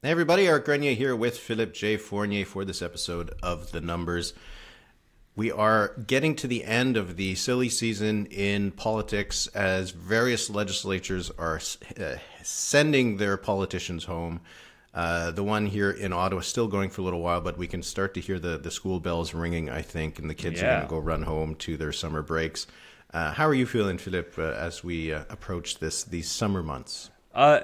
Hey everybody, Éric Grenier here with Philippe J. Fournier for this episode of The Numbers. We are getting to the end of the silly season in politics as various legislatures are sending their politicians home. The one here in Ottawa is still going for a little while, but we can start to hear the school bells ringing, I think, and the kids are going to go run home to their summer breaks. How are you feeling, Philippe, as we approach these summer months?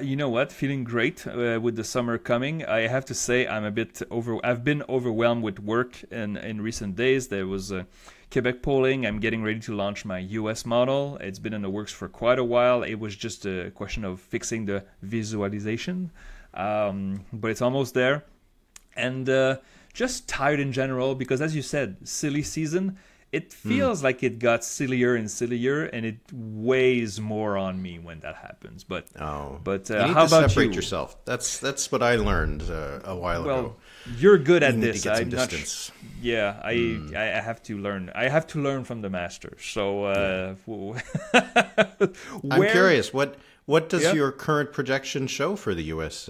You know what? Feeling great with the summer coming. I have to say I've been overwhelmed with work in recent days. There was Quebec polling. I'm getting ready to launch my US model. It's been in the works for quite a while. It was just a question of fixing the visualization, but it's almost there. And just tired in general because, as you said, silly season. It feels like it got sillier and sillier, and it weighs more on me when that happens. But you need how to about separate you? yourself. That's what I learned a while ago. Well, you're good at You need this. to get some I'm not. distance. Yeah, I have to learn. I have to learn from the master. So, I'm curious. What does your current projection show for the U.S.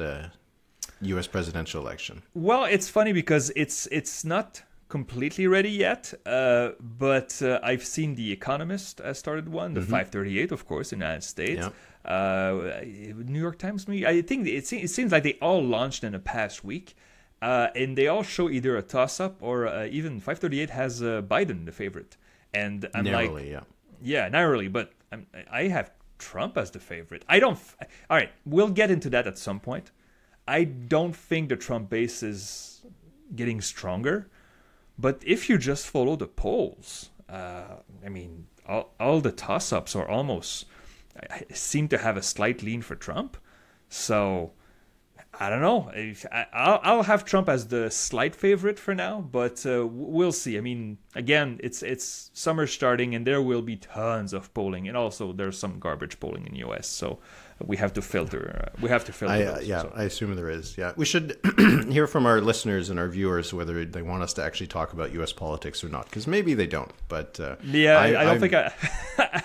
presidential election? Well, it's funny because it's not completely ready yet, but I've seen The Economist started one, the 538, of course, in the United States. New York Times, I think it seems like they all launched in the past week, and they all show either a toss-up or even 538 has Biden the favorite. And I'm narrowly, narrowly, but I have Trump as the favorite. All right, we'll get into that at some point. I don't think the Trump base is getting stronger. But if you just follow the polls, all the toss-ups are almost seem to have a slight lean for Trump. So I don't know. I'll have Trump as the slight favorite for now, but we'll see. I mean, again, it's summer starting, and there will be tons of polling, and also there's some garbage polling in the U.S. So we have to filter. I assume there is. Yeah, we should hear from our listeners and our viewers whether they want us to actually talk about U.S. politics or not, because maybe they don't. But I don't think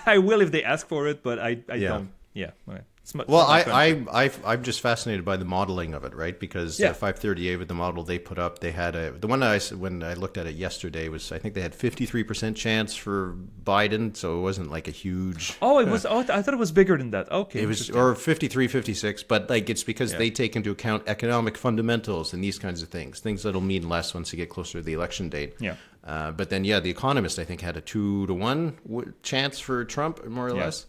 I will if they ask for it, but I don't. Yeah. Okay. I'm just fascinated by the modeling of it, right? Because 538 with the model they put up, they had when I looked at it yesterday I think they had 53% chance for Biden, so it wasn't like a huge. Oh, it was. I thought it was bigger than that. Okay, it was or 53, 56, but like it's because they take into account economic fundamentals and these kinds of things that'll mean less once you get closer to the election date. Yeah. But then The Economist I think had a 2-to-1 chance for Trump, more or less.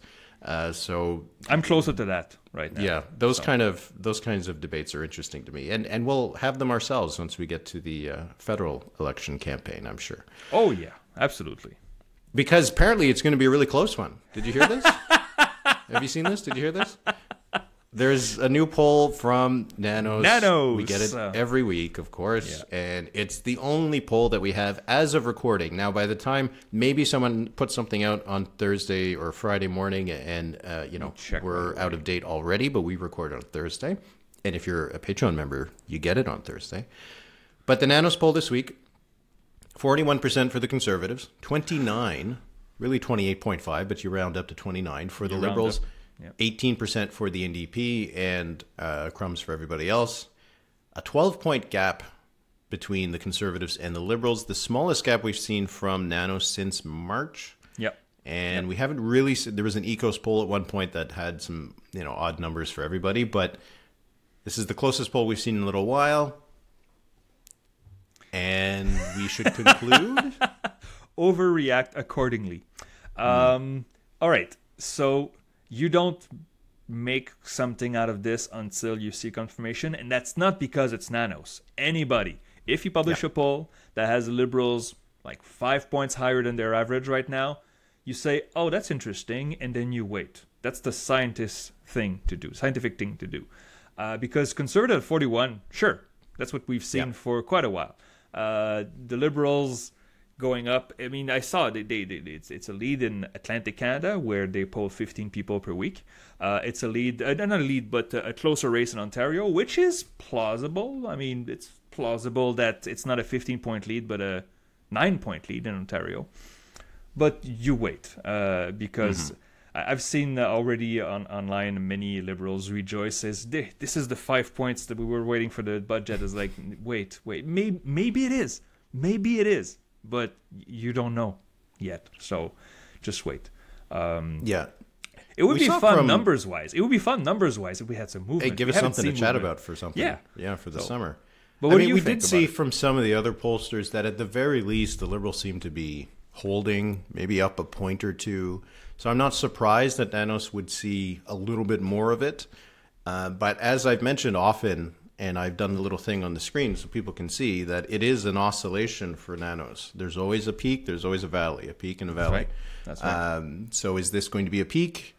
So I'm closer to that right now. Yeah, those kinds of debates are interesting to me, and we'll have them ourselves once we get to the federal election campaign, I'm sure. Oh yeah, absolutely. Because apparently it's going to be a really close one. Did you hear this? Have you seen this? Did you hear this? There's a new poll from Nanos. We get it every week, of course, and it's the only poll that we have as of recording. Now, by the time maybe someone puts something out on Thursday or Friday morning, and we're out of date already, but we record on Thursday. And if you're a Patreon member, you get it on Thursday. But the Nanos poll this week, 41% for the Conservatives, 29, really 28.5, but you round up to 29 for the Liberals. 18% for the NDP, and crumbs for everybody else. A 12-point gap between the Conservatives and the Liberals, the smallest gap we've seen from Nanos since March. Yep. And we haven't really. There was an Ecos poll at one point that had some odd numbers for everybody, but this is the closest poll we've seen in a little while. And we should conclude. Overreact accordingly. All right. So you don't make something out of this until you see confirmation, and that's not because it's Nanos. Anybody, if you publish a poll that has the Liberals like 5 points higher than their average right now, you say, oh, that's interesting, and then you wait. That's the scientific thing to do. Because Conservative 41, sure, that's what we've seen for quite a while. The Liberals going up. I mean, I saw it's a lead in Atlantic Canada where they poll 15 people per week. It's a lead, not a lead, but a closer race in Ontario, which is plausible. I mean, it's plausible that it's not a 15-point lead, but a 9-point lead in Ontario. But you wait because I've seen already online many Liberals rejoice, says this is the 5 points that we were waiting for the budget. Is like, wait, maybe it is, but you don't know yet. So just wait. It would be fun numbers wise. It would be fun numbers wise if we had some movement. Hey, give us something to chat about for something. Yeah, for the summer. But we did see from some of the other pollsters that at the very least the Liberals seem to be holding, maybe up a point or two. So I'm not surprised that Nanos would see a little bit more of it. But as I've mentioned often, and I've done the little thing on the screen so people can see that it is an oscillation for Nanos. There's always a peak, there's always a valley, a peak and a valley. That's right. So is this going to be a peak?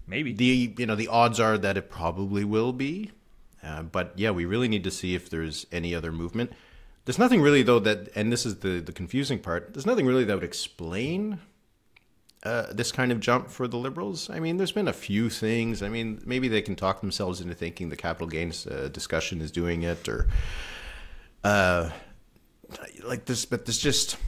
Maybe. The odds are that it probably will be. But yeah, we really need to see if there's any other movement. There's nothing really, though, and this is the confusing part, there's nothing really that would explain this kind of jump for the Liberals. I mean, there's been a few things. I mean, maybe they can talk themselves into thinking the capital gains discussion is doing it, or like this. But there's just,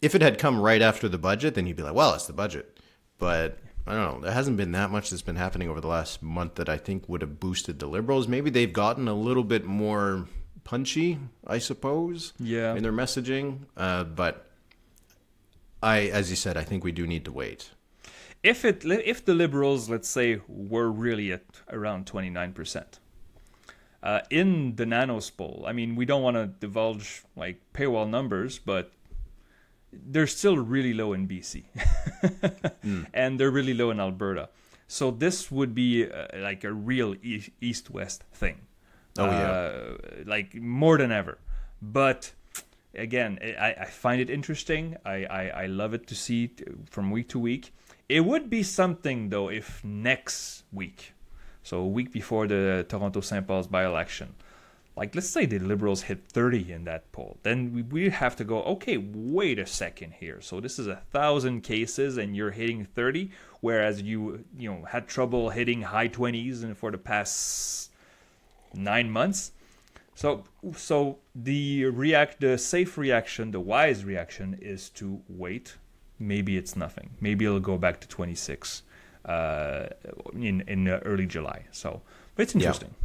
if it had come right after the budget, then you'd be like, well, it's the budget. But I don't know. There hasn't been that much that's been happening over the last month that I think would have boosted the Liberals. Maybe they've gotten a little bit more punchy, I suppose, in their messaging. But as you said, I think we do need to wait. If the Liberals, let's say, were really at around 29%, in the Nanos poll, I mean, we don't want to divulge like paywall numbers, but they're still really low in BC, and they're really low in Alberta. So this would be like a real east-west thing. Like more than ever. But again, I find it interesting. I love it to see from week to week. It would be something, though, if next week, so a week before the Toronto-St. Paul's by-election, like, let's say the Liberals hit 30 in that poll. Then we have to go, okay, wait a second here. So this is 1,000 cases and you're hitting 30, whereas you had trouble hitting high 20s and for the past 9 months. So the safe reaction, the wise reaction is to wait. Maybe it's nothing. Maybe it'll go back to 26 in early July. So, but it's interesting. Yeah.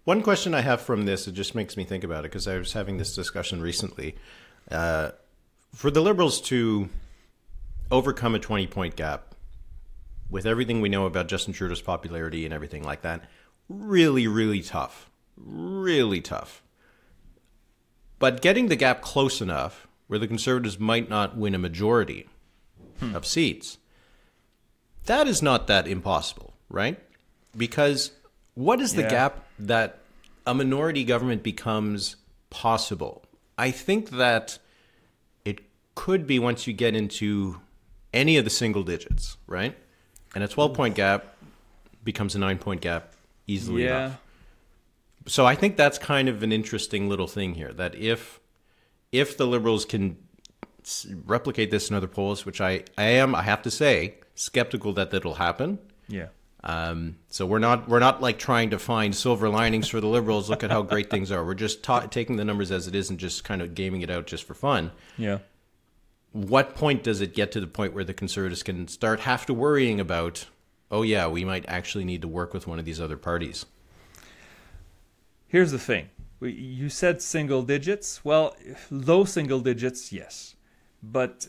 One question I have from this, it just makes me think about it, because I was having this discussion recently. For the Liberals to overcome a 20-point gap, with everything we know about Justin Trudeau's popularity and everything like that, really, really tough. Really tough. But getting the gap close enough where the Conservatives might not win a majority of seats, that is not that impossible, right? Because what is the gap that a minority government becomes possible? I think that it could be once you get into any of the single digits, right? And a 12-point gap becomes a 9-point gap easily enough. So I think that's kind of an interesting little thing here, that if the Liberals can replicate this in other polls, which I have to say, skeptical that that'll happen. Yeah. So we're not like trying to find silver linings for the Liberals. Look at how great things are. We're just taking the numbers as it is and just kind of gaming it out just for fun. Yeah. What point does it get to the point where the Conservatives can start have to worrying about, oh yeah, we might actually need to work with one of these other parties? Here's the thing. You said single digits. Well, low single digits, yes. But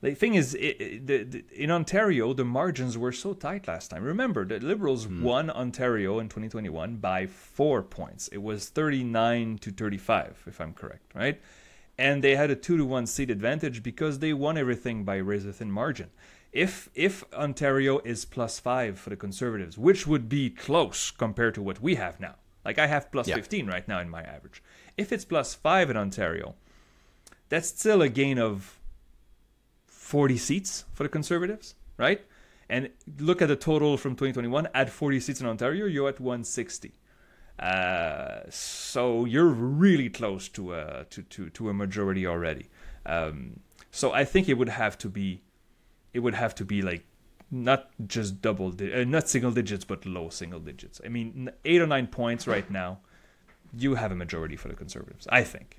the thing is, in Ontario, the margins were so tight last time. Remember, the Liberals won Ontario in 2021 by 4 points. It was 39 to 35, if I'm correct, right? And they had a 2-to-1 seat advantage because they won everything by razor-thin margin. If Ontario is +5 for the Conservatives, which would be close compared to what we have now. Like I have +15 right now in my average. If it's +5 in Ontario, that's still a gain of 40 seats for the Conservatives, right? And look at the total from 2021. Add 40 seats in Ontario, you're at 160. So you're really close to a majority already. So I think it would have to be like not just not single digits, but low single digits. I mean, 8 or 9 points right now, you have a majority for the Conservatives, I think.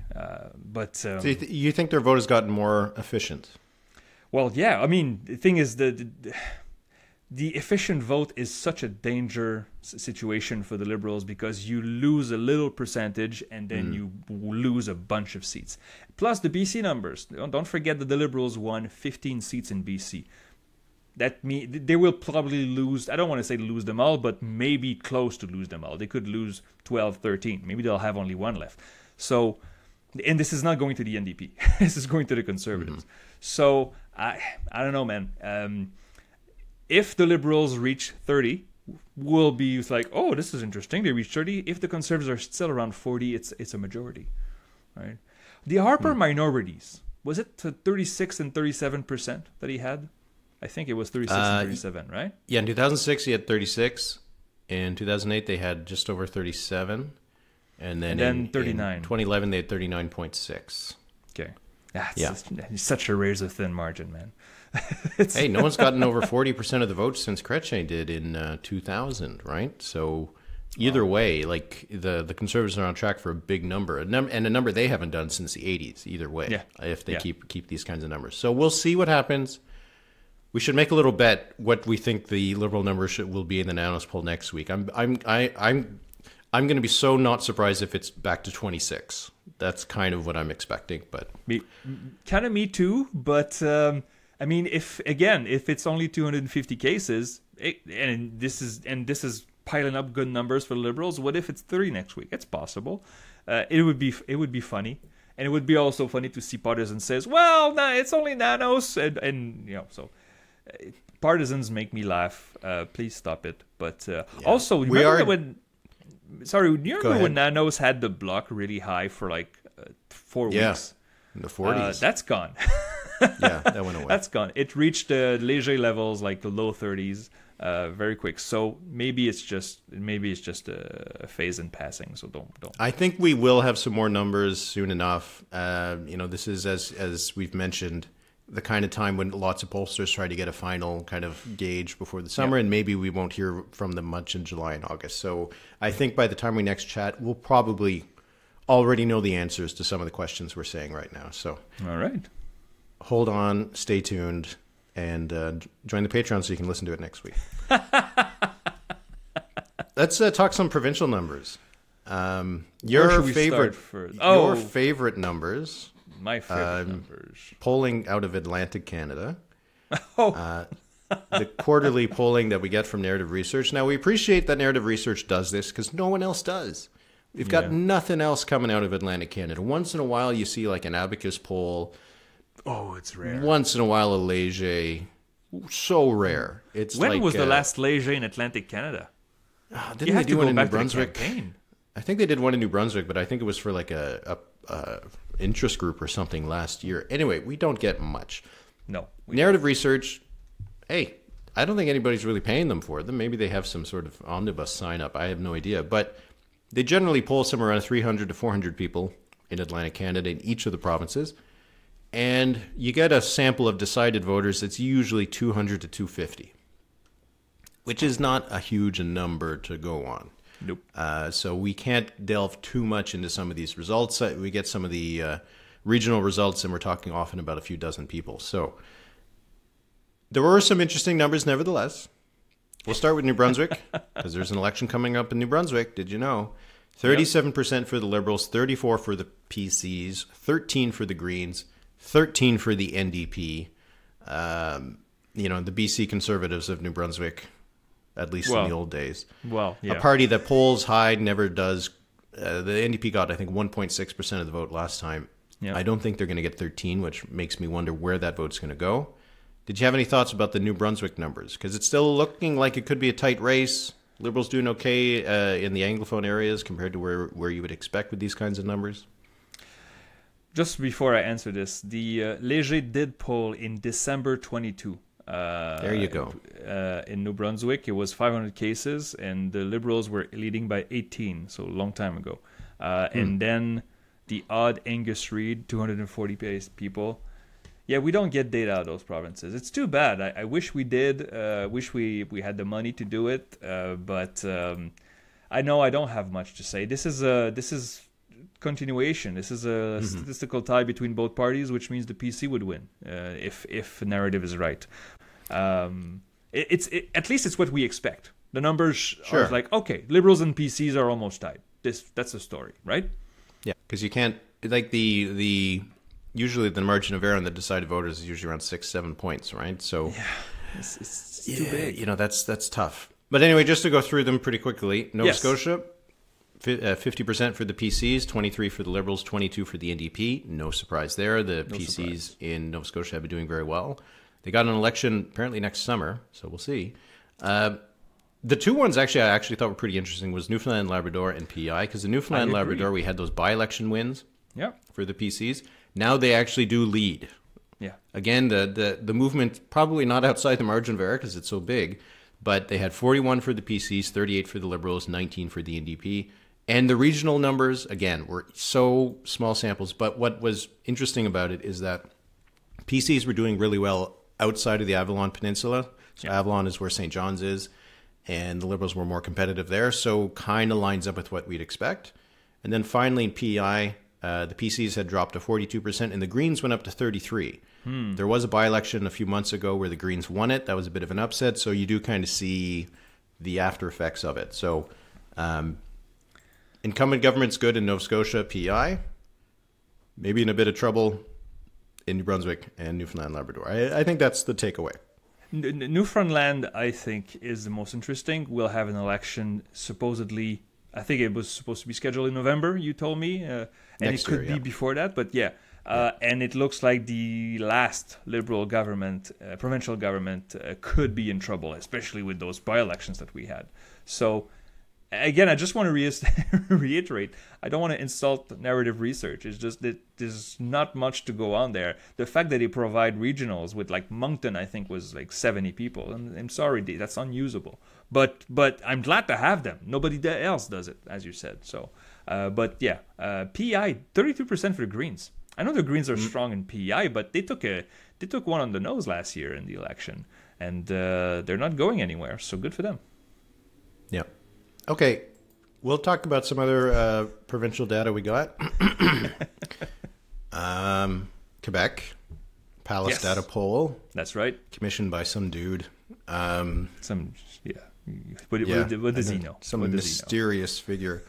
So you think their vote has gotten more efficient? Well, yeah. I mean, the thing is the efficient vote is such a danger situation for the Liberals because you lose a little percentage and then you lose a bunch of seats. Plus the BC numbers. Don't forget that the Liberals won 15 seats in BC. That they will probably lose, I don't want to say lose them all, but maybe close to lose them all. They could lose 12, 13. Maybe they'll have only one left. So, and this is not going to the NDP. This is going to the Conservatives. So, I don't know, man. If the Liberals reach 30, we'll be like, oh, this is interesting. They reach 30. If the Conservatives are still around 40, it's a majority, right? The Harper minorities, was it to 36 and 37% that he had? I think it was 36 and 37, right? Yeah, in 2006 he had 36. In 2008 they had just over 37. And then in 39. In 2011 they had 39.6. Okay. That's such a razor-thin margin, man. Hey, no one's gotten over 40% of the votes since Chrétien did in 2000, right? So either way, like the Conservatives are on track for a big number, and a number they haven't done since the 80s, either way, if they keep these kinds of numbers. So we'll see what happens. We should make a little bet what we think the Liberal numbers will be in the Nanos poll next week. I'm going to be so not surprised if it's back to 26. That's kind of what I'm expecting. But me too. But I mean, if it's only 250 cases, and this is piling up good numbers for the Liberals, what if it's 30 next week? It's possible. It would be funny. And it would be also funny to see partisans says, well, no, it's only Nanos, and you know, so partisans make me laugh. Please stop it. But also, remember when Nanos had the block really high for like 4 weeks? In the 40s. That's gone. Yeah, that went away. That's gone. It reached léger levels, like the low 30s, very quick. So maybe it's just a phase in passing. So don't. I think we will have some more numbers soon enough. This is as we've mentioned, the kind of time when lots of pollsters try to get a final kind of gauge before the summer, and maybe we won't hear from them much in July and August. So I think by the time we next chat, we'll probably already know the answers to some of the questions we're saying right now. So all right. Hold on, stay tuned, and join the Patreon so you can listen to it next week. Let's talk some provincial numbers. Your favorite numbers. My favorite numbers. Polling out of Atlantic Canada. The quarterly polling that we get from Narrative Research. Now, we appreciate that Narrative Research does this because no one else does. We've got nothing else coming out of Atlantic Canada. Once in a while, you see like an Abacus poll. Oh, it's rare. Once in a while, a léger. So rare. When was the last léger in Atlantic Canada? Didn't they do one in New Brunswick? I think they did one in New Brunswick, but I think it was for like a interest group or something last year. Anyway, we don't get much. No. Narrative Research, hey, I don't think anybody's really paying them for them. Maybe they have some sort of omnibus sign up. I have no idea. But they generally poll somewhere around 300 to 400 people in Atlantic Canada in each of the provinces. And you get a sample of decided voters that's usually 200 to 250, which is not a huge number to go on. Nope. So we can't delve too much into some of these results. We get some of the regional results, and we're talking often about a few dozen people. So there were some interesting numbers nevertheless. We'll start with New Brunswick, because there's an election coming up in New Brunswick. Did you know? 37% for the Liberals, 34% for the PCs, 13% for the Greens, 13% for the NDP. The BC Conservatives of New Brunswick, at least in the old days. Well, yeah. A party that polls high, never does. The NDP got, I think, 1.6% of the vote last time. Yeah. I don't think they're going to get 13%, which makes me wonder where that vote's going to go. Did you have any thoughts about the New Brunswick numbers? Because it's still looking like it could be a tight race. Liberals doing okay in the Anglophone areas compared to where you would expect with these kinds of numbers? Just before I answer this, the Léger did poll in December 22. There you go. In New Brunswick, it was 500 cases, and the Liberals were leading by 18, so a long time ago. And then the odd Angus Reid, 240 people. Yeah, we don't get data out of those provinces. It's too bad. I wish we did. Wish we had the money to do it. But I know I don't have much to say. This is continuation. This is a statistical tie between both parties, which means the PC would win if the narrative is right. At least it's what we expect. The numbers are like, okay, Liberals and PCs are almost tied. That's the story, right? Yeah, because you can't like usually the margin of error on the decided voters is usually around 6-7 points, right? So yeah, it's too big. You know, that's tough. But anyway, just to go through them pretty quickly, Nova Scotia, 50% for the PCs, 23% for the Liberals, 22% for the NDP. No surprise there. The PCs in Nova Scotia have been doing very well. They got an election apparently next summer, so we'll see. The two ones I actually thought were pretty interesting was Newfoundland, Labrador, and PEI, because in Newfoundland and Labrador we had those by-election wins for the PCs. Now they actually do lead. Yeah. Again, the movement probably not outside the margin of error because it's so big, but they had 41 for the PCs, 38 for the Liberals, 19 for the NDP. And the regional numbers, again, were so small samples. But what was interesting about it is that PCs were doing really well outside of the Avalon Peninsula. So Avalon is where St. John's is. And the Liberals were more competitive there, so kind of lines up with what we'd expect. And then finally in PEI, the PCs had dropped to 42%, and the Greens went up to 33%. There was a by-election a few months ago where the Greens won it. That was a bit of an upset, so you do kind of see the after effects of it. So incumbent government's good in Nova Scotia, PEI. Maybe in a bit of trouble in New Brunswick and Newfoundland, Labrador. I think that's the takeaway. Newfoundland, I think, is the most interesting. We'll have an election supposedly. I think it was supposed to be scheduled in November, you told me. And it could be before that, but and it looks like the last Liberal government, provincial government, could be in trouble, especially with those by-elections that we had. So, again, I just want to reiterate, I don't want to insult narrative research. It's just that there's not much to go on there. The fact that they provide regionals with, like, Moncton, I think, was like 70 people. And I'm sorry, that's unusable. But I'm glad to have them. Nobody else does it, as you said. So, PEI, 32% for the Greens. I know the Greens are strong in PEI, but they took one on the nose last year in the election. And they're not going anywhere, so good for them. Yeah. Okay, we'll talk about some other provincial data we got. Quebec, Palace data poll. That's right. Commissioned by some dude. What does he know? Some mysterious figure.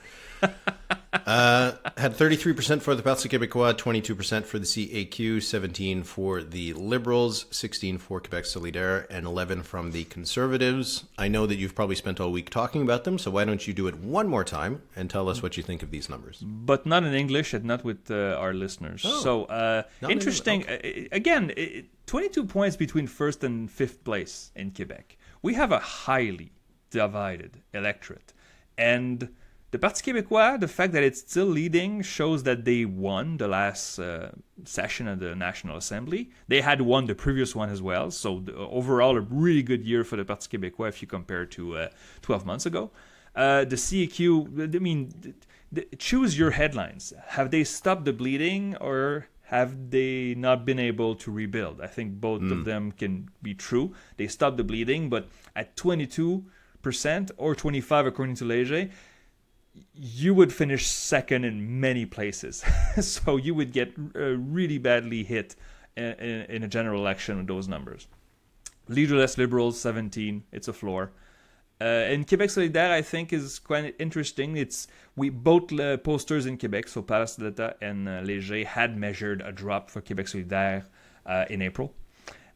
Had 33% for the Parti Québécois, 22% for the CAQ, 17% for the Liberals, 16% for Quebec Solidaire, and 11% from the Conservatives. I know that you've probably spent all week talking about them, so why don't you do it one more time and tell us what you think of these numbers? But not in English and not with our listeners. So, interesting. Okay. Again, 22 points between first and fifth place in Quebec. We have a highly divided electorate. And the Parti Québécois, the fact that it's still leading shows that they won the last session of the National Assembly. They had won the previous one as well. So overall, a really good year for the Parti Québécois if you compare to 12 months ago. The CAQ, I mean, choose your headlines. Have they stopped the bleeding or have they not been able to rebuild? I think both of them can be true. They stopped the bleeding, but at 22% or 25% according to Léger, you would finish second in many places. So you would get really badly hit in a general election with those numbers. Leaderless Liberals, 17. It's a floor. And Quebec Solidaire, I think, is quite interesting. We both posters in Quebec, so Palace Data and Léger, had measured a drop for Quebec Solidaire in April.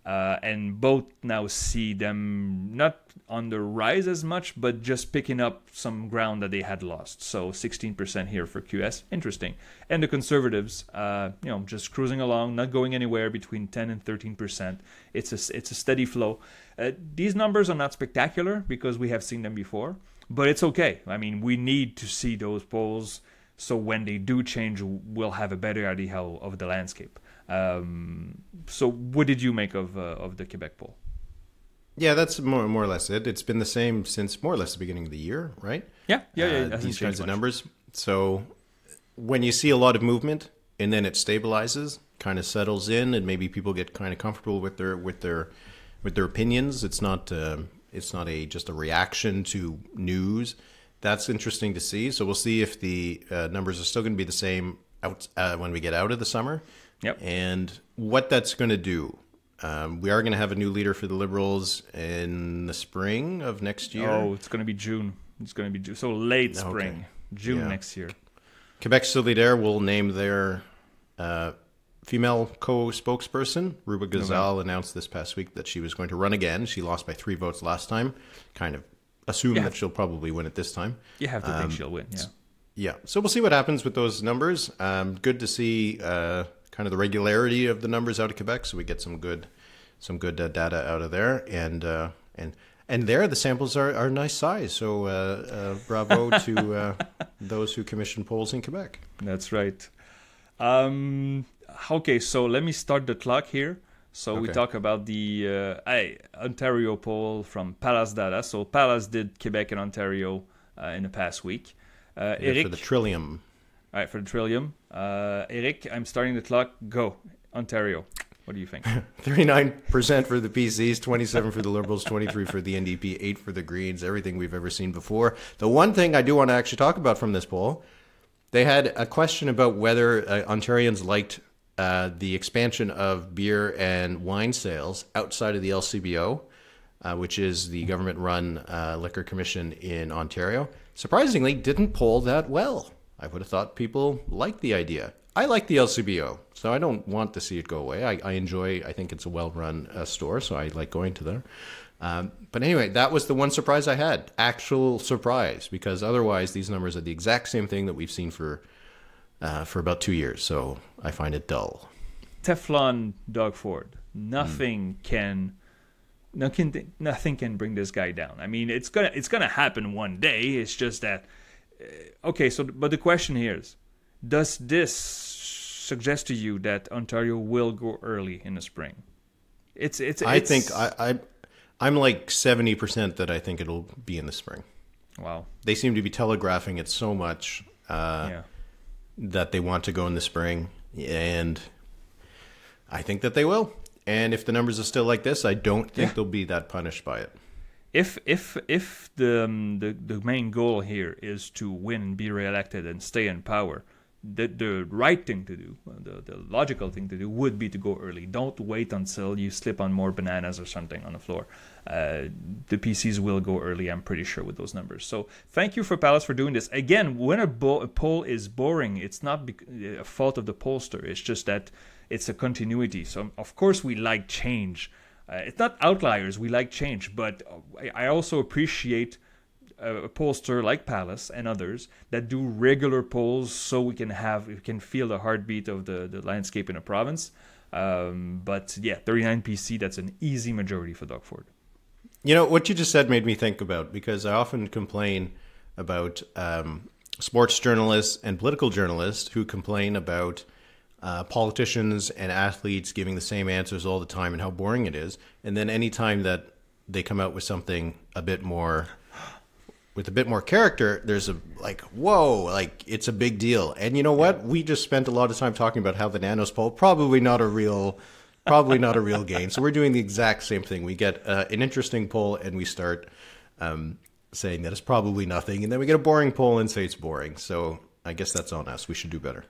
And both now see them not on the rise as much, but just picking up some ground that they had lost. So 16% here for QS. Interesting. And the Conservatives, just cruising along, not going anywhere, between 10 and 13%. It's a steady flow. These numbers are not spectacular because we have seen them before, but it's okay. I mean, we need to see those polls so when they do change, we'll have a better idea of the landscape. So what did you make of the Quebec poll? Yeah, that's more or less it. It's been the same since more or less the beginning of the year, right? Yeah. These kinds of numbers. So when you see a lot of movement and then it stabilizes, kind of settles in, and maybe people get kind of comfortable with their opinions. It's not just a reaction to news. that's interesting to see. So we'll see if the numbers are still going to be the same when we get out of the summer. Yep. And what that's going to do. We are going to have a new leader for the Liberals in the spring of next year. Oh, it's going to be June. It's going to be June. So late spring. Okay. June next year. Quebec Solidaire will name their female co-spokesperson. Ruba Gazal announced this past week that she was going to run again. She lost by 3 votes last time. Kind of assume that she'll probably win it this time. You have to think she'll win, yeah. Yeah, so we'll see what happens with those numbers. Good to see kind of the regularity of the numbers out of Quebec, so we get some good data out of there. And there, the samples are nice size. So bravo to those who commission polls in Quebec. That's right. Okay, so let me start the clock here. So we talk about the Ontario poll from Palace Data. So Palace did Quebec and Ontario in the past week. Éric, for the Trillium. All right, for the Trillium. Éric, I'm starting the clock. Go. Ontario. What do you think? 39% for the PCs, 27% for the Liberals, 23% for the NDP, 8% for the Greens, everything we've ever seen before. The one thing I do want to actually talk about from this poll, they had a question about whether Ontarians liked the expansion of beer and wine sales outside of the LCBO, which is the government-run liquor commission in Ontario. Surprisingly, didn't poll that well. I would have thought people liked the idea. I like the LCBO, so I don't want to see it go away. I think it's a well-run store, so I like going to there. But anyway, that was the one surprise I had. Actual surprise, because otherwise these numbers are the exact same thing that we've seen for about 2 years. So I find it dull. Teflon Doug Ford. Nothing can bring this guy down. I mean, it's gonna happen one day. It's just that okay. So, but the question here is, does this suggest to you that Ontario will go early in the spring? I think I'm like 70% that I think it'll be in the spring. Wow. They seem to be telegraphing it so much that they want to go in the spring, and I think that they will. And if the numbers are still like this, I don't think they'll be that punished by it. If the main goal here is to win and be reelected and stay in power, the right thing to do, the logical thing to do, would be to go early. Don't wait until you slip on more bananas or something on the floor. The PCs will go early, I'm pretty sure, with those numbers. So thank you for Palace for doing this. Again, when a poll is boring, it's not a fault of the pollster. It's just that it's a continuity. So of course we like change. It's not outliers. We like change, but I also appreciate a pollster like Palace and others that do regular polls, so we can feel the heartbeat of the landscape in a province. But yeah, 39 PC. That's an easy majority for Doug Ford. You know what you just said made me think about, because I often complain about sports journalists and political journalists who complain about politicians and athletes giving the same answers all the time and how boring it is. And then anytime that they come out with something with a bit more character, there's it's a big deal. And you know what? We just spent a lot of time talking about how the Nanos poll probably not a real gain. So we're doing the exact same thing. We get an interesting poll and we start saying that it's probably nothing, and then we get a boring poll and say it's boring. So I guess that's on us. We should do better.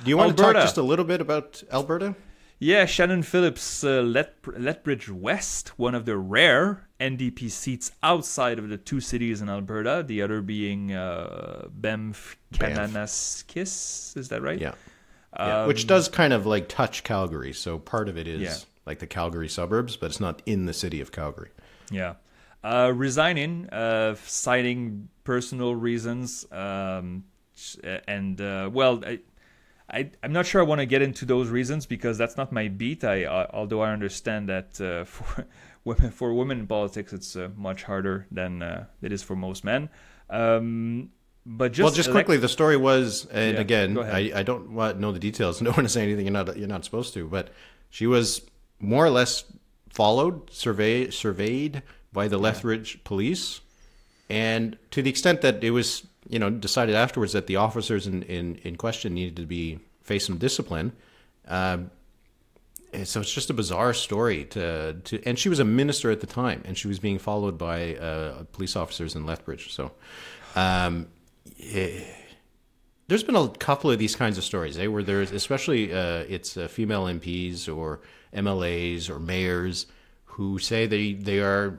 Do you want Alberta. to talk just a little bit about Alberta? Yeah, Shannon Phillips, Lethbridge West, one of the rare NDP seats outside of the 2 cities in Alberta, the other being Banff, Kananaskis, is that right? Yeah. Which does kind of like touch Calgary, so part of it is like the Calgary suburbs, but it's not in the city of Calgary. Yeah. Resigning, citing personal reasons, I'm not sure I want to get into those reasons because that's not my beat. Although I understand that for women in politics, it's much harder than it is for most men. But just quickly, the story was, and again, I don't want to know the details. No one to say anything you're not supposed to. But she was more or less surveyed by the Lethbridge police, and to the extent that it was decided afterwards that the officers in question needed to face some discipline. so it's just a bizarre story and she was a minister at the time, and she was being followed by police officers in Lethbridge. So there's been a couple of these kinds of stories, where there's, especially it's female MPs or MLAs or mayors who say they're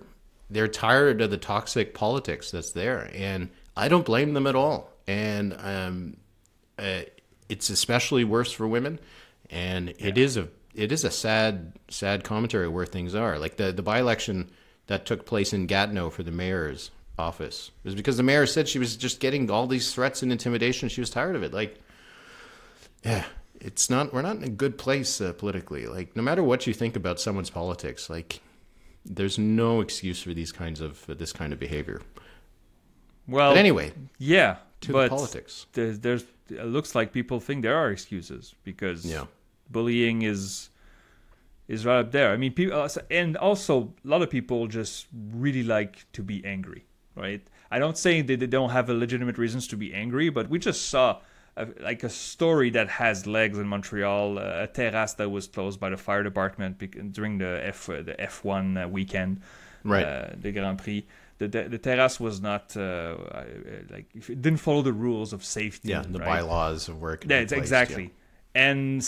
tired of the toxic politics that's there, and I don't blame them at all. And it's especially worse for women, and it is a sad commentary where things are. Like the by-election that took place in Gatineau for the mayor's office was because the mayor said she was just getting all these threats and intimidation. She was tired of it. Like, yeah, we're not in a good place politically. Like, no matter what you think about someone's politics, like, there's no excuse for this kind of behavior. Well, but anyway, yeah, the politics. There's it looks like people think there are excuses because bullying is right up there. I mean, people, and also a lot of people just really like to be angry, right? I don't say that they don't have a legitimate reasons to be angry, but we just saw a story that has legs in Montreal, a terrace that was closed by the fire department during the F1 weekend, right? The Grand Prix. The terrace was not it didn't follow the rules of safety. Yeah, the bylaws of work. Yeah, exactly. Yeah. And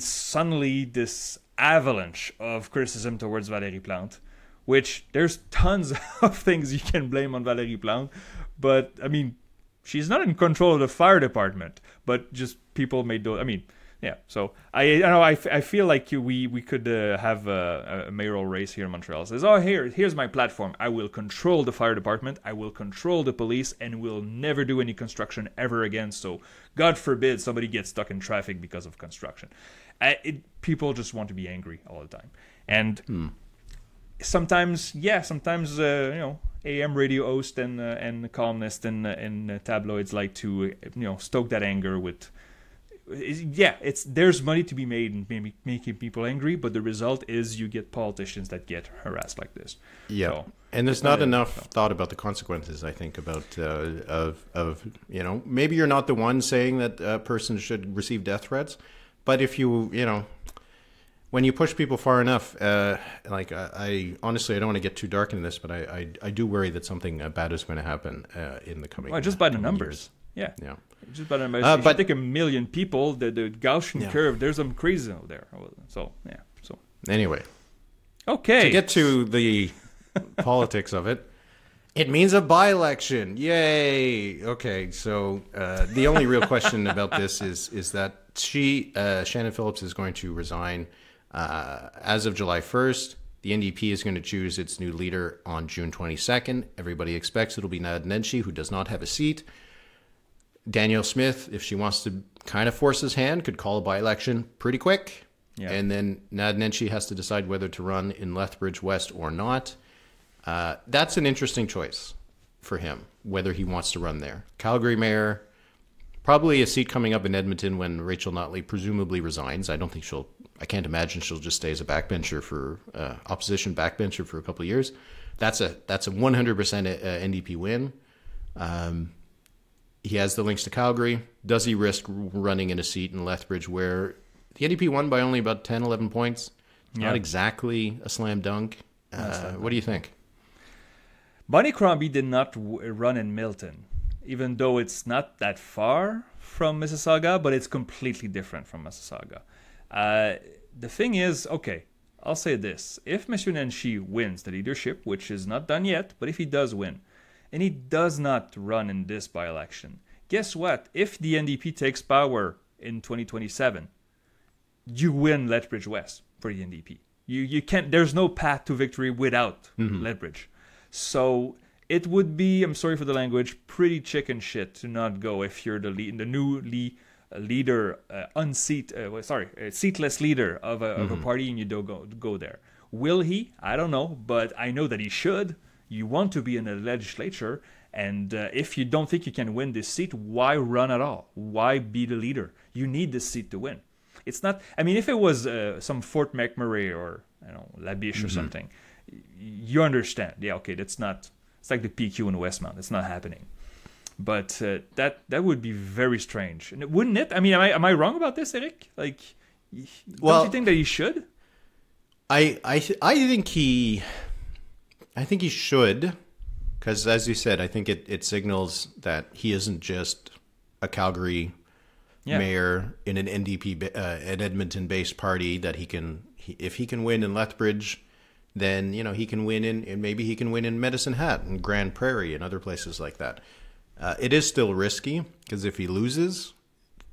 suddenly this avalanche of criticism towards Valérie Plante, which there's tons of things you can blame on Valérie Plante, but I mean, she's not in control of the fire department, but just people made those. I mean, yeah. So I feel like we could have a mayoral race here in Montreal. It says, oh, here's my platform. I will control the fire department. I will control the police, and will never do any construction ever again. So God forbid somebody gets stuck in traffic because of construction. People just want to be angry all the time, and sometimes AM radio hosts and columnists and tabloids like to stoke that anger with. There's money to be made in maybe making people angry, but the result is you get politicians that get harassed like this. Yeah, so, and there's not enough thought about the consequences. I think about maybe you're not the one saying that a person should receive death threats, but if when you push people far enough, I honestly, I don't want to get too dark into this, but I do worry that something bad is going to happen in the coming. Well, just by the numbers. Years. Yeah. Just by the numbers. If you take 1 million people, the Gaussian curve, there's some crazy out there. So, yeah. So anyway. Okay. To get to the politics of it, it means a by-election. Yay. Okay. So the only real question about this is that Shannon Phillips is going to resign as of July 1st. The NDP is going to choose its new leader on June 22nd. Everybody expects it'll be Naheed Nenshi, who does not have a seat. Danielle Smith, if she wants to kind of force his hand, could call a by-election pretty quick. Yeah. And then Naheed Nenshi has to decide whether to run in Lethbridge West or not. That's an interesting choice for him, whether he wants to run there. Calgary mayor, probably a seat coming up in Edmonton when Rachel Notley presumably resigns. I can't imagine she'll just stay as a backbencher opposition backbencher for a couple of years. That's a 100% NDP win. He has the links to Calgary. Does he risk running in a seat in Lethbridge where the NDP won by only about 10, 11 points? It's not exactly a slam dunk. What do you think? Bonnie Crombie did not run in Milton, even though it's not that far from Mississauga, but it's completely different from Mississauga. The thing is, okay, I'll say this. If Monsieur Nenshi wins the leadership, which is not done yet, but if he does win, and he does not run in this by-election, guess what? If the NDP takes power in 2027, you win Lethbridge West for the NDP. You can't. There's no path to victory without Lethbridge. So it would be, I'm sorry for the language, pretty chicken shit to not go if you're the new leader, seatless leader of a party, and you don't go there. Will he? I don't know, but I know that he should. You want to be in the legislature, and if you don't think you can win this seat, why run at all? Why be the leader? You need this seat to win. It's not. I mean, if it was some Fort McMurray or Labiche or something, you understand. Yeah, okay, that's not. It's like the PQ in Westmount. It's not happening. But that would be very strange, and wouldn't it? I mean, am I wrong about this, Éric? Like, Don't you think that he should? I think he should, because as you said, I think it signals that he isn't just a Calgary mayor in an NDP, an Edmonton-based party. That if he can win in Lethbridge, then he can win and maybe he can win in Medicine Hat and Grand Prairie and other places like that. It is still risky because if he loses,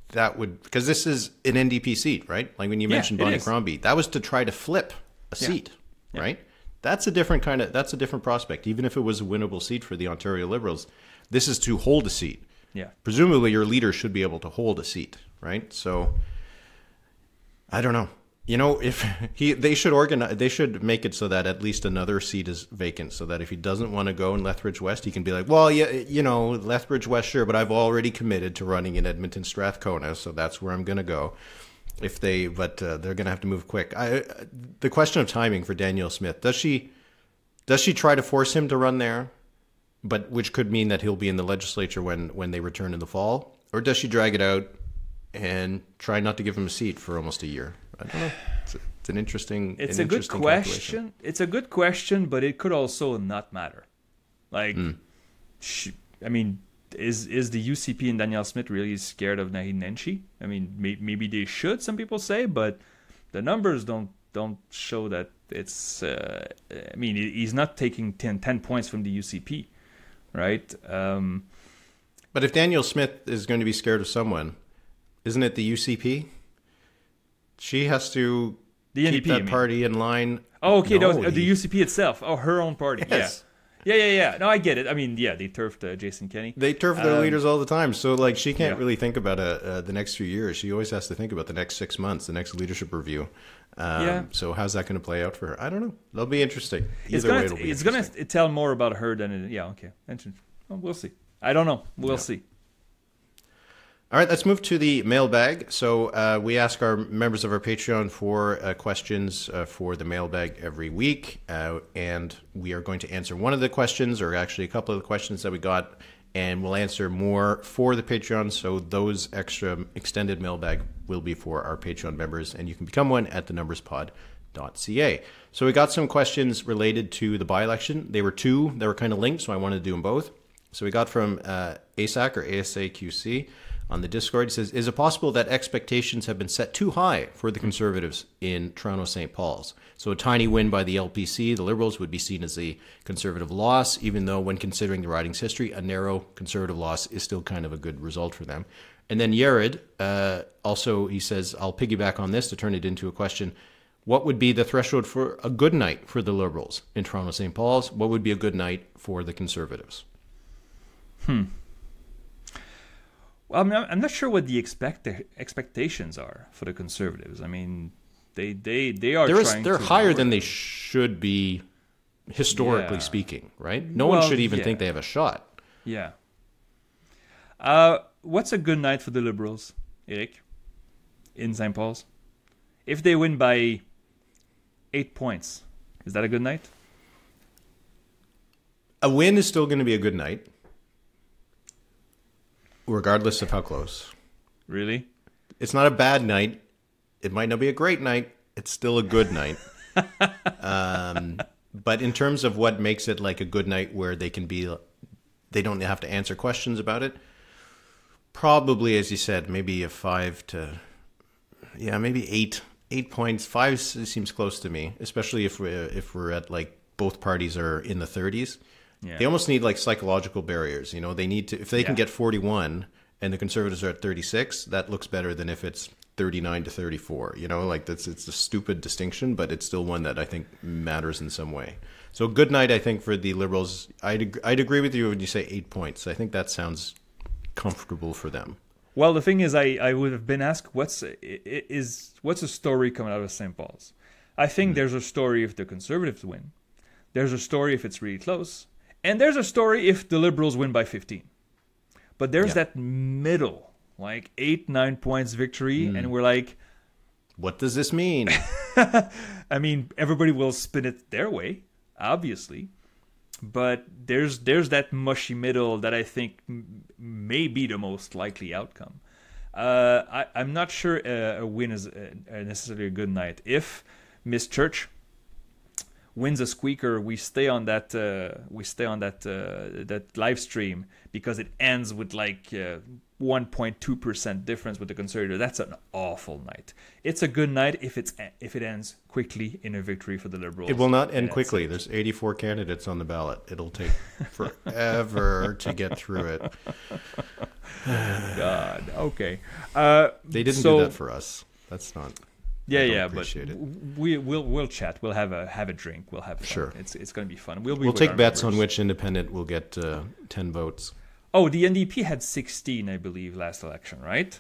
because this is an NDP seat, right? Like when you mentioned Bonnie Crombie, that was to try to flip a seat, right? That's a different prospect. Even if it was a winnable seat for the Ontario Liberals, this is to hold a seat. Yeah. Presumably your leader should be able to hold a seat, right? So I don't know. If they should make it so that at least another seat is vacant, so that if he doesn't want to go in Lethbridge West, he can be like, well, Lethbridge West, sure, but I've already committed to running in Edmonton Strathcona, so that's where I'm going to go. But they're going to have to move quick. The question of timing for Danielle Smith, does she try to force him to run there, but which could mean that he'll be in the legislature when they return in the fall, or does she drag it out and try not to give him a seat for almost a year? I don't know. It's an interesting. It's a good question. It's a good question, but it could also not matter. Like, I mean, is the UCP and Danielle Smith really scared of Naheed Nenshi? I mean, maybe they should. Some people say, but the numbers don't show that it's. I mean, he's not taking 10 points from the UCP, right? But if Danielle Smith is going to be scared of someone, isn't it the UCP? She has to keep that party in line. Oh, okay. No, the UCP itself. Oh, her own party. Yes. Yeah. No, I get it. I mean, they turfed Jason Kenney. They turf their leaders all the time. So, like, she can't really think about the next few years. She always has to think about the next 6 months, the next leadership review. So how's that going to play out for her? I don't know. That'll be interesting. It's going to tell more about her than it. Yeah, okay. Well, we'll see. I don't know. We'll see. All right, let's move to the mailbag. So we ask our members of our Patreon for questions for the mailbag every week. And we are going to answer one of the questions, or actually a couple of the questions that we got, and we'll answer more for the Patreon. So those extra extended mailbag will be for our Patreon members, and you can become one at thenumberspod.ca. So we got some questions related to the by-election. They were two that were kind of linked, so I wanted to do them both. So we got from ASAC or ASAQC. On the Discord, it says, is it possible that expectations have been set too high for the Conservatives in Toronto St. Paul's? So a tiny win by the LPC, the Liberals, would be seen as a Conservative loss, even though when considering the riding's history, a narrow Conservative loss is still kind of a good result for them. And then Yared, also, he says, I'll piggyback on this to turn it into a question. What would be the threshold for a good night for the Liberals in Toronto St. Paul's? What would be a good night for the Conservatives? Well, I'm not sure what the expectations are for the Conservatives. I mean, they are they're higher than they should be, historically speaking, right? No one should even think they have a shot. Yeah. What's a good night for the Liberals, Éric, in St. Paul's? If they win by 8 points, is that a good night? A win is still going to be a good night, regardless of how close. Really? It's not a bad night. It might not be a great night. It's still a good night. But in terms of what makes it like a good night where they don't have to answer questions about it, probably, as you said, maybe a 5 to, maybe 8 points. 5 seems close to me, especially if we're at like both parties are in the 30s. Yeah. They almost need like psychological barriers. They need to, if they can get 41 and the Conservatives are at 36, that looks better than if it's 39 to 34. It's a stupid distinction, but it's still one that I think matters in some way. So good night, I think, for the Liberals. I'd agree with you when you say 8 points. I think that sounds comfortable for them. Well, the thing is, I would have been asked, what's a story coming out of St. Paul's? I think there's a story if the Conservatives win. There's a story if it's really close. And there's a story if the Liberals win by 15. But there's that middle, like 8-9 points victory, and we're like, what does this mean? I mean, everybody will spin it their way, obviously. But there's that mushy middle that I think may be the most likely outcome. I'm not sure a win is necessarily a good night. If Miss Church wins a squeaker, we stay on that that live stream because it ends with like 1.2% difference with the Conservative. That's an awful night. It's a good night if it ends quickly in a victory for the Liberals. It will not end quickly. There's 84 candidates on the ballot. It'll take forever to get through it. God. Okay. They didn't do that for us. That's not. Yeah, but we'll chat. We'll have a drink. We'll have fun. Sure. It's going to be fun. We'll take bets on which independent will get 10 votes. Oh, the NDP had 16, I believe, last election, right?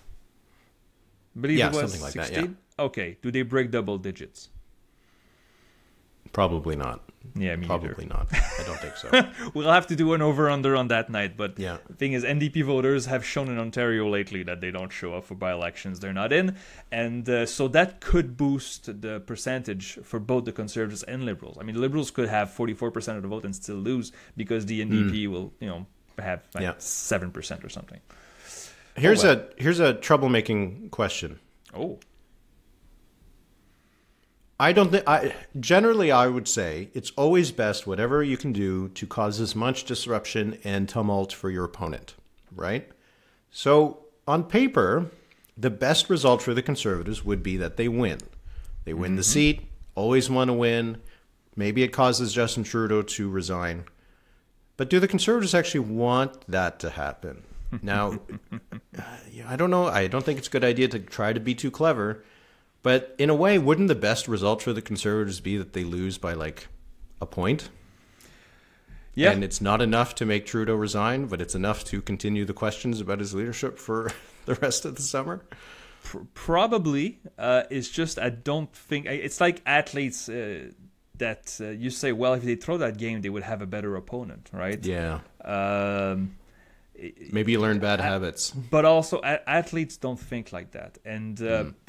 I believe it was something like 16? That. Yeah. Okay. Do they break double digits? Probably not. Yeah, probably not. I don't think so. We'll have to do an over/under on that night. But the thing is, NDP voters have shown in Ontario lately that they don't show up for by-elections. They're not in. And so that could boost the percentage for both the Conservatives and Liberals. I mean, Liberals could have 44% of the vote and still lose because the NDP will, have 7% or something. Here's a troublemaking question. Oh. Generally, I would say it's always best, whatever you can do, to cause as much disruption and tumult for your opponent, right? So, on paper, the best result for the Conservatives would be that they win. They win the seat, always want to win. Maybe it causes Justin Trudeau to resign. But do the Conservatives actually want that to happen? Now, I don't know. I don't think it's a good idea to try to be too clever. But in a way, wouldn't the best result for the Conservatives be that they lose by like a point? Yeah. And it's not enough to make Trudeau resign, but it's enough to continue the questions about his leadership for the rest of the summer? Probably. It's just I don't think... It's like athletes that you say, well, if they throw that game, they would have a better opponent, right? Yeah. Maybe you learn bad habits. But also, athletes don't think like that. And,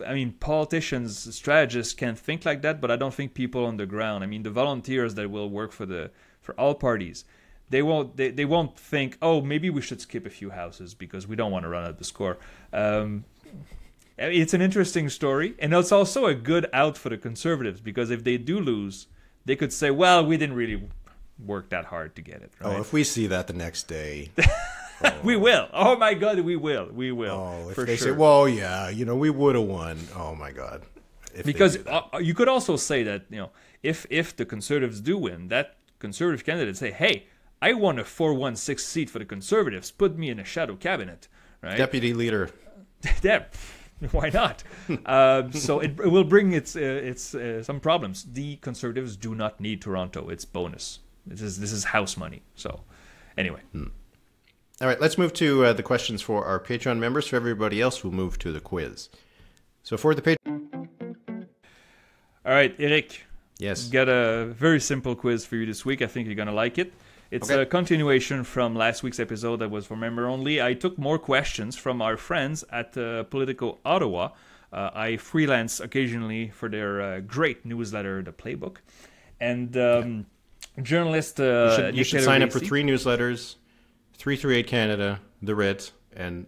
I mean, politicians, strategists can think like that, but I don't think people on the ground, I mean, the volunteers that will work for all parties, they won't think, oh, maybe we should skip a few houses because we don't want to run out the score. It's an interesting story. And it's also a good out for the Conservatives because if they do lose, they could say, well, we didn't really work that hard to get it. Right? Oh, if we see that the next day... Oh. We will. Oh my God, we will. We will. Oh, if they say, well, yeah, we would have won. Oh my God. Because you could also say that, if the Conservatives do win, that Conservative candidate say, hey, I won a 416 seat for the Conservatives. Put me in a shadow cabinet, right? Deputy leader. Yeah, why not? So it will bring its some problems. The Conservatives do not need Toronto. It's bonus. This is house money. So anyway. All right, let's move to the questions for our Patreon members. For everybody else, we'll move to the quiz. So for the Patreon... All right, Éric. Yes. Got a very simple quiz for you this week. I think you're going to like it. It's a continuation from last week's episode that was for member only. I took more questions from our friends at Politico Ottawa. I freelance occasionally for their great newsletter, The Playbook. And journalist... you should sign up for 3 newsletters. 338 Canada, The Writ, and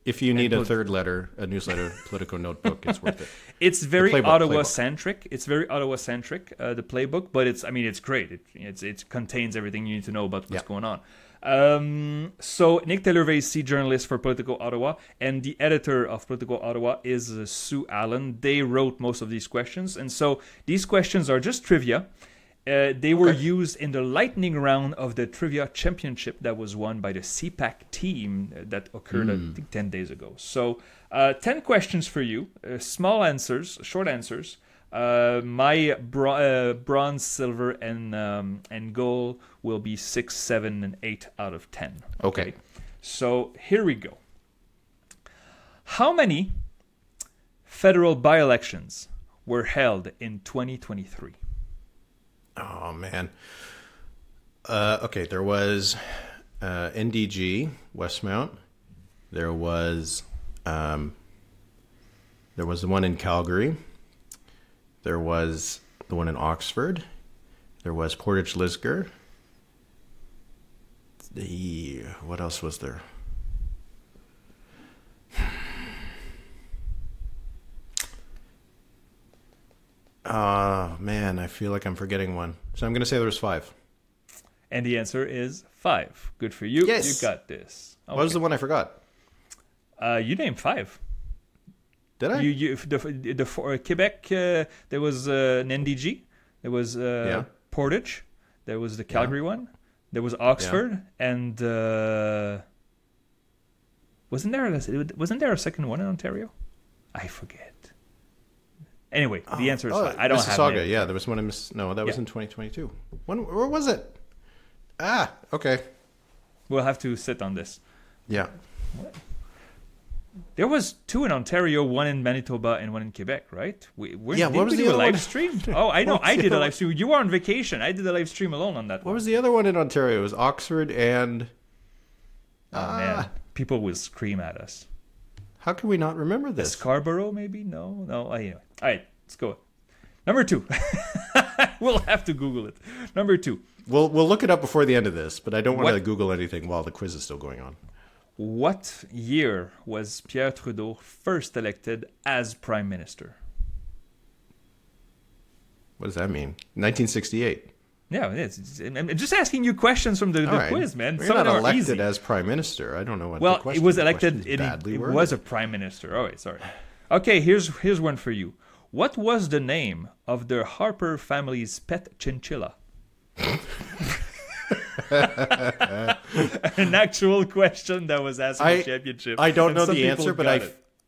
if you need a third letter, a newsletter, Politico Notebook, it's worth it. It's very Ottawa-centric. It's very Ottawa-centric, the Playbook, but it's great. It contains everything you need to know about what's going on. So Nick Taylor-Vasey, journalist for Politico Ottawa, and the editor of Politico Ottawa is Sue Allen. They wrote most of these questions, and so these questions are just trivia. They were used in the lightning round of the Trivia Championship that was won by the CPAC team that occurred, I think, 10 days ago. So 10 questions for you, small answers, short answers. My bronze, silver, and gold will be 6, 7, and 8 out of 10. Okay. So here we go. How many federal by-elections were held in 2023? Oh, man. Okay, there was NDG, Westmount. There was the one in Calgary. There was the one in Oxford. There was Portage Lisgar. What else was there? Man, I feel like I'm forgetting one. So I'm going to say there's 5. And the answer is 5. Good for you. Yes. You got this. Okay. What was the one I forgot? You named 5. Did I? Quebec, there was an NDG. There was Portage. There was the Calgary one. There was Oxford. And wasn't there a second one in Ontario? I forget. Anyway, the answer is 5. I don't have Mississauga. Yeah, there was one in No, that was in 2022. Where was it? Okay. We'll have to sit on this. Yeah. What? There was 2 in Ontario, 1 in Manitoba, and 1 in Quebec, right? What was the other live stream? Oh, I know. I did a live stream. You were on vacation. I did a live stream alone on that. What was the other one in Ontario? It was Oxford and... Oh, man. People will scream at us. How can we not remember this? Scarborough, maybe? No. Anyway. All right, let's go. Number 2. We'll have to Google it. Number 2. We'll look it up before the end of this, but I don't want to Google anything while the quiz is still going on. What year was Pierre Trudeau first elected as Prime Minister? What does that mean? 1968. Yeah, it is. I'm just asking you questions from the quiz, man. You're not elected as Prime Minister. I don't know what the question is. Well, it was elected. It was a Prime Minister. Oh, wait, sorry. Okay, here's one for you. What was the name of the Harper family's pet chinchilla? An actual question that was asked in the championship. I don't know the answer, but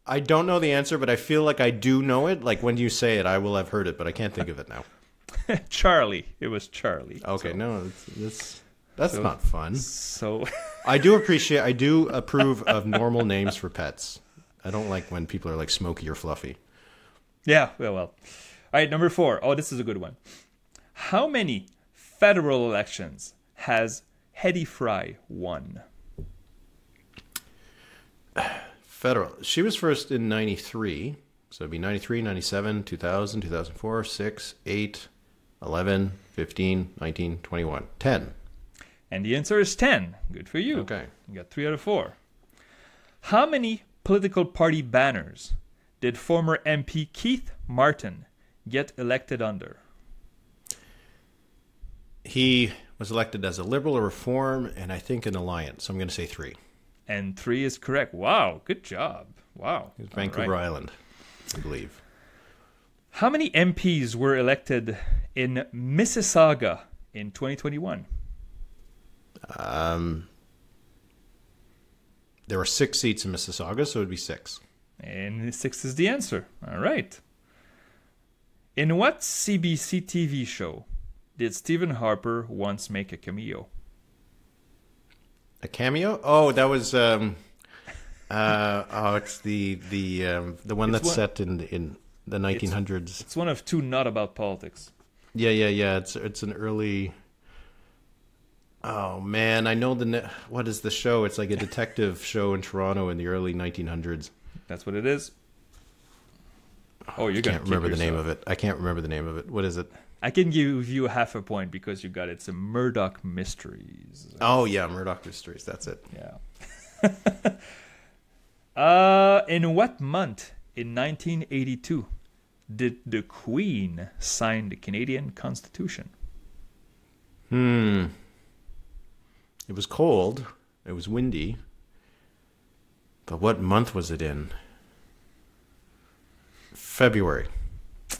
I don't know the answer, but I feel like I do know it. Like when you say it, I will have heard it, but I can't think of it now. Charlie. It was Charlie. Okay, that's not fun. So I do approve of normal names for pets. I don't like when people are like Smokey or Fluffy. Yeah, well. All right, number 4. Oh, this is a good one. How many federal elections has Hedy Fry won? Federal. She was first in 93. So it'd be 93, 97, 2000, 2004, 6, 8, 11, 15, 19, 21. 10. And the answer is 10. Good for you. Okay. You got 3 out of 4. How many political party banners did former MP Keith Martin get elected under? He was elected as a Liberal, a Reform, and I think an Alliance. So I'm going to say 3. And 3 is correct. Wow, good job. Wow. It was Vancouver Island, I believe. How many MPs were elected in Mississauga in 2021? There were 6 seats in Mississauga, so it would be 6. And 6 is the answer. All right. In what CBC TV show did Stephen Harper once make a cameo? A cameo? Oh, that was it's the one that's set in the 1900s. It's one of 2 not about politics. Yeah. It's an early. Oh man, I know what is the show? It's like a detective show in Toronto in the early 1900s. That's what it is. Oh, you're gonna can't remember the name of it. I can't remember the name of it. What is it? I can give you half a point because you got it. It's a Murdoch Mysteries. Oh yeah, Murdoch Mysteries. That's it. Yeah. In what month in 1982 did the Queen sign the Canadian Constitution? It was cold. It was windy. But what month was it in? February. It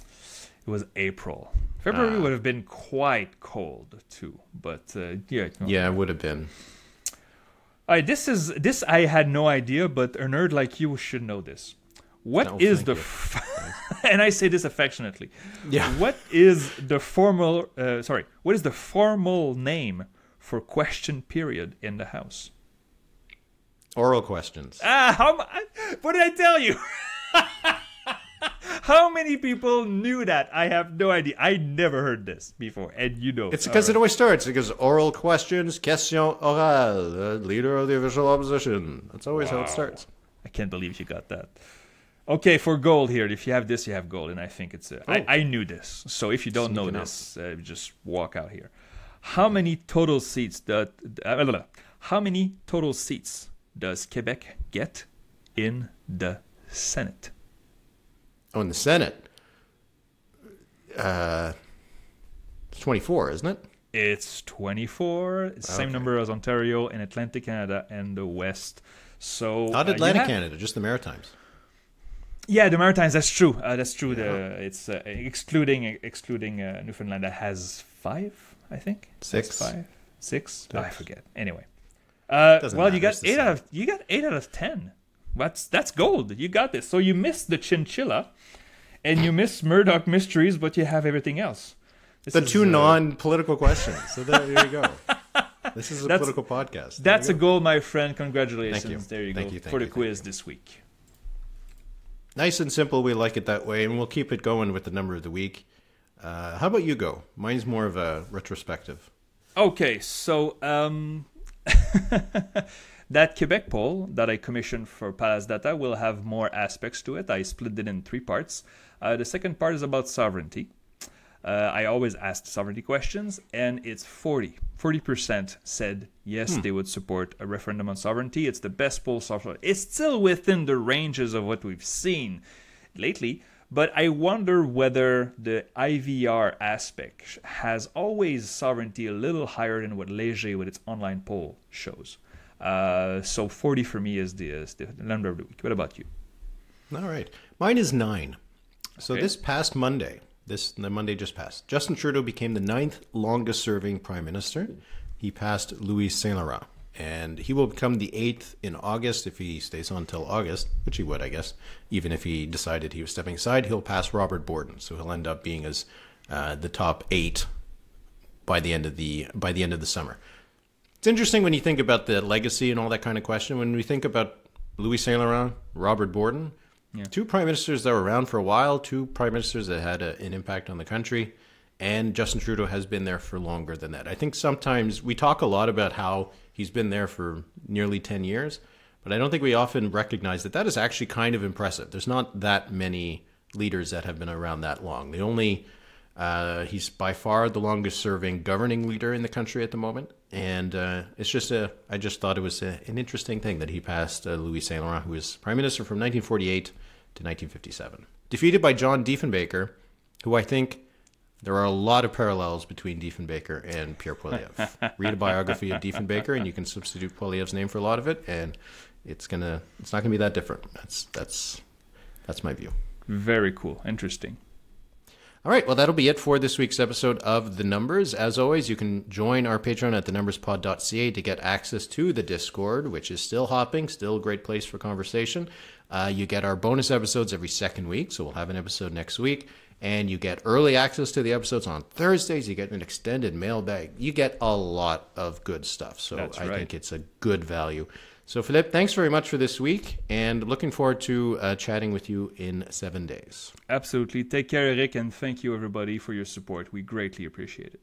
was April. February would have been quite cold too, but yeah. Yeah, it would have been. All right, this I had no idea, but a nerd like you should know this. What is the and I say this affectionately. Yeah. What is the formal what is the formal name for question period in the House? Oral questions. What did I tell you? How many people knew that? I have no idea. I never heard this before, and you know. It's because it always starts. It goes oral questions, question orale, leader of the official opposition. That's always how it starts. I can't believe you got that. Okay, for gold here, if you have this, you have gold, and I think it's... I knew this, so if you don't know this, just walk out here. How many total seats does Quebec get in the Senate? Oh, in the Senate. It's 24, isn't it? It's 24. It's the same number as Ontario and Atlantic Canada and the West. So not Atlantic Canada, just the Maritimes. Yeah, the Maritimes. That's true. That's true. Yeah. It's excluding Newfoundland. That has 5, I think. 6. 5, 6. I forget. Anyway, well, you got 8 out of 10. That's gold. You got this. So you missed the chinchilla, and you missed Murdoch Mysteries, but you have everything else. The 2 non-political questions. So there you go. This is a political podcast. That's a goal, my friend. Congratulations. Thank you. There you go for the quiz this week. Nice and simple. We like it that way, and we'll keep it going with the number of the week. How about you go? Mine's more of a retrospective. Okay, so that Quebec poll that I commissioned for Palace Data will have more aspects to it. I split it in 3 parts. The second part is about sovereignty. I always ask sovereignty questions, and it's 40% said yes, they would support a referendum on sovereignty. It's the best poll so far. It's still within the ranges of what we've seen lately, but I wonder whether the IVR aspect has always sovereignty a little higher than what Léger with its online poll shows. So 40 for me is the number of the week. What about you? All right. Mine is 9. So this past Monday, the Monday just passed, Justin Trudeau became the 9th longest serving prime minister. He passed Louis Saint-Laurent, and he will become the 8th in August if he stays on until August, which he would, I guess. Even if he decided he was stepping aside, he'll pass Robert Borden, so he'll end up being as the top 8 by the end of the summer. It's interesting when you think about the legacy and all that kind of question. When we think about Louis Saint-Laurent, Robert Borden, 2 prime ministers that were around for a while, 2 prime ministers that had an impact on the country, and Justin Trudeau has been there for longer than that. I think sometimes we talk a lot about how he's been there for nearly 10 years, but I don't think we often recognize that is actually kind of impressive. There's not that many leaders that have been around that long. He's by far the longest serving governing leader in the country at the moment. And I just thought it was an interesting thing that he passed Louis Saint-Laurent, who was prime minister from 1948 to 1957. Defeated by John Diefenbaker, who I think there are a lot of parallels between Diefenbaker and Pierre Poilievre. Read a biography of Diefenbaker, and you can substitute Poilievre's name for a lot of it, and it's not gonna be that different. That's my view. Very cool. Interesting. All right, well, that'll be it for this week's episode of The Numbers. As always, you can join our Patreon at thenumberspod.ca to get access to the Discord, which is still hopping, still a great place for conversation. You get our bonus episodes every second week, so we'll have an episode next week. And you get early access to the episodes on Thursdays. You get an extended mailbag. You get a lot of good stuff, so I think it's a good value. So, Philippe, thanks very much for this week, and looking forward to chatting with you in 7 days. Absolutely. Take care, Éric, and thank you, everybody, for your support. We greatly appreciate it.